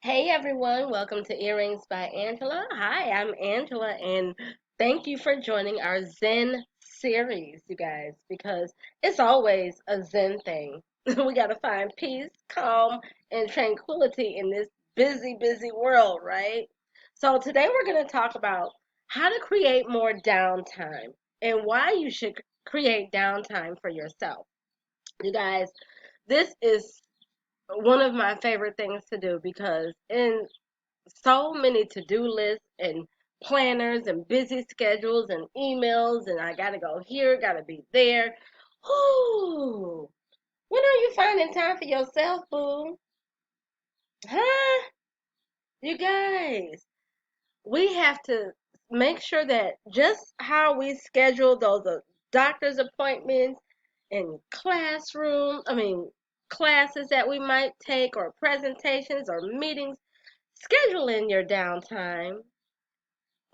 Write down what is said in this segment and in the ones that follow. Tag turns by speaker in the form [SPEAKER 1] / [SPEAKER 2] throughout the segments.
[SPEAKER 1] Hey everyone, welcome to Earrings by Angela. Hi, I'm Angela, and thank you for joining our Zen series, you guys, because it's always a Zen thing. We got to find peace, calm, and tranquility in this busy, busy world, right? So today we're going to talk about how to create more downtime and why you should create downtime for yourself. You guys, this is one of my favorite things to do because in so many to-do lists and planners and busy schedules and emails and I gotta go here, gotta be there. Whoo! When are you finding time for yourself, boo? Huh? You guys, we have to make sure that just how we schedule those doctor's appointments and classes that we might take or presentations or meetings, schedule in your downtime.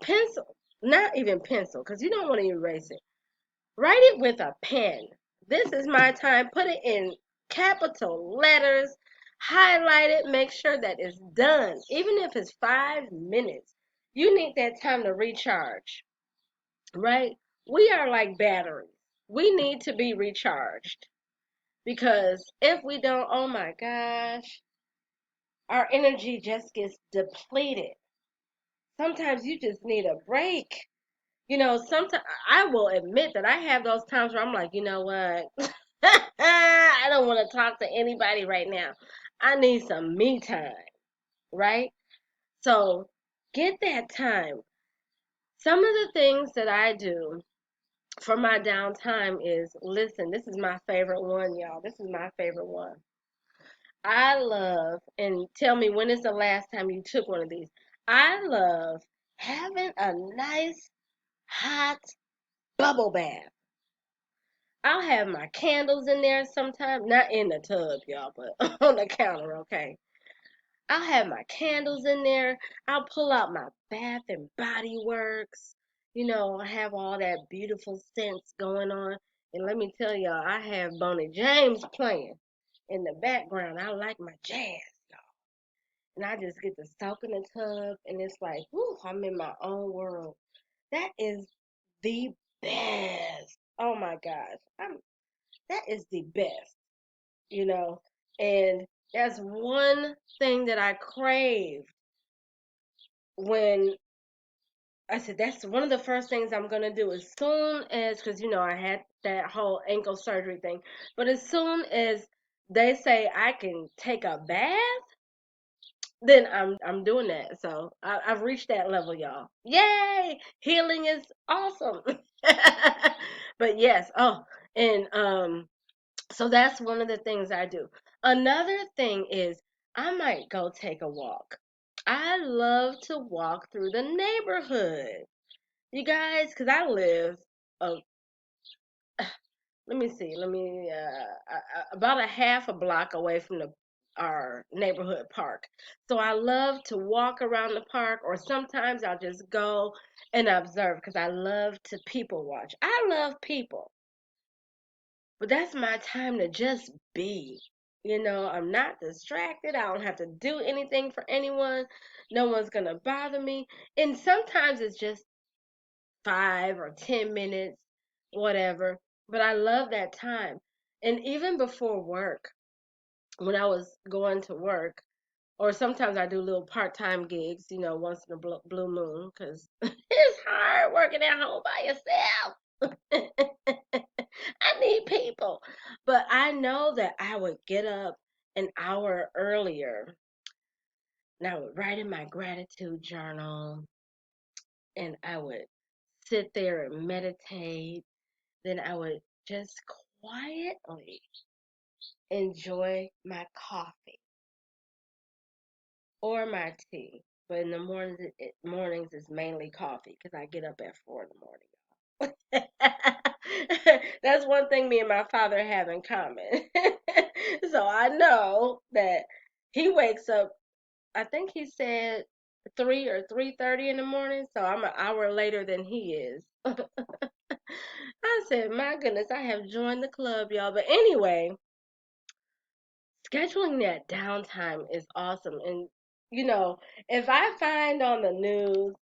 [SPEAKER 1] Pencil, not even pencil, because you don't want to erase it. Write it with a pen. This is my time. Put it in capital letters. Highlight it. Make sure that it's done. Even if it's 5 minutes, you need that time to recharge, right? We are like batteries. We need to be recharged because if we don't, oh my gosh, our energy just gets depleted. Sometimes you just need a break. Sometimes I will admit that I have those times where I'm like, you know what? I don't want to talk to anybody right now. I need some me time, right? So get that time. Some of the things that I do for my downtime is listen, this is my favorite one, y'all. This is my favorite one. I love, and tell me when is the last time you took one of these? I love having a nice hot bubble bath. I'll have my candles in there sometimes, not in the tub, y'all, but on the counter, okay? I'll have my candles in there. I'll pull out my Bath and Body Works. I have all that beautiful scents going on. And let me tell y'all, I have Bonnie James playing in the background. I like my jazz, y'all. And I just get to soak in the tub, and it's like, whoo, I'm in my own world. That is the best. Oh my gosh. That is the best, you know. And that's one thing that I crave when I said that's one of the first things I'm gonna do as soon as, because I had that whole ankle surgery thing, but as soon as they say I can take a bath, then I'm doing that. So I've reached that level, y'all. Yay! Healing is awesome. But yes, and so that's one of the things I do. Another thing is I might go take a walk. I love to walk through the neighborhood. You guys, because I live, uh, let me see, about a half a block away from our neighborhood park. So I love to walk around the park, or sometimes I'll just go and observe because I love to people watch. I love people. But that's my time to just be. I'm not distracted. I don't have to do anything for anyone. No one's going to bother me. And sometimes it's just 5 or 10 minutes, whatever. But I love that time. And even before work, when I was going to work, or sometimes I do little part-time gigs, once in a blue moon, because it's hard working at home by yourself. I need people. But I know that I would get up an hour earlier and I would write in my gratitude journal and I would sit there and meditate. Then I would just quietly enjoy my coffee or my tea. But in the mornings it's mainly coffee because I get up at 4 in the morning. That's one thing me and my father have in common. So I know that he wakes up, I think he said 3 or 3:30 in the morning, so I'm an hour later than he is. I said, my goodness, I have joined the club, y'all. But anyway, scheduling that downtime is awesome. And You know, if I find on the news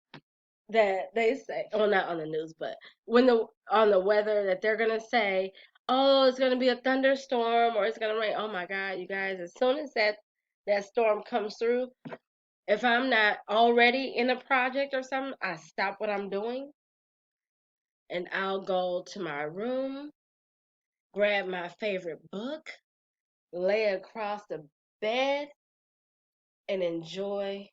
[SPEAKER 1] that they say, well, not on the news, but when the on the weather that they're gonna say, oh, it's gonna be a thunderstorm or it's gonna rain. Oh my God, you guys! As soon as that storm comes through, if I'm not already in a project or something, I stop what I'm doing and I'll go to my room, grab my favorite book, lay across the bed, and enjoy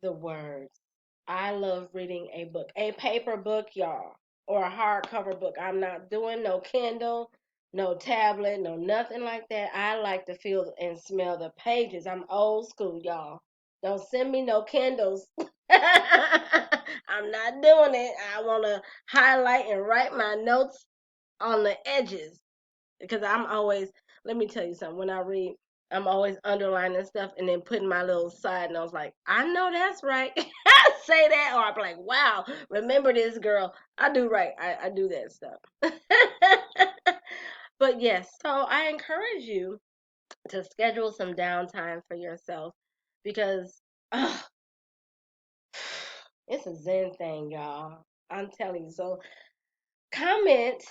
[SPEAKER 1] the words. I love reading a book, a paper book, y'all, or a hardcover book. I'm not doing no Kindle, no tablet, no nothing like that. I like to feel and smell the pages. I'm old school, y'all. Don't send me no Kindles. I'm not doing it. I want to highlight and write my notes on the edges because I'm always, let me tell you something, when I read, I'm always underlining stuff and then putting my little side notes like, I know that's right. Say that, or I'll be like, wow, remember this girl. I do right. I do that stuff. But yes, so I encourage you to schedule some downtime for yourself because it's a Zen thing, y'all. I'm telling you. So comment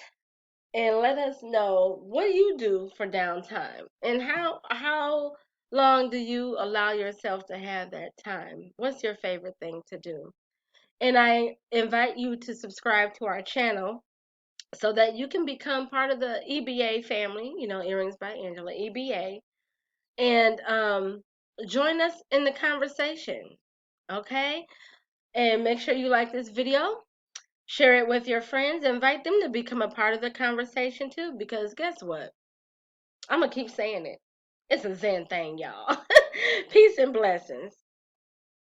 [SPEAKER 1] and let us know what you do for downtime and how long do you allow yourself to have that time. What's your favorite thing to do? And I invite you to subscribe to our channel so that you can become part of the EBA family, Earrings by Angela, EBA, and join us in the conversation. Okay, and make sure you like this video, share it with your friends, invite them to become a part of the conversation too, because guess what? I'm going to keep saying it. It's a Zen thing, y'all. Peace and blessings.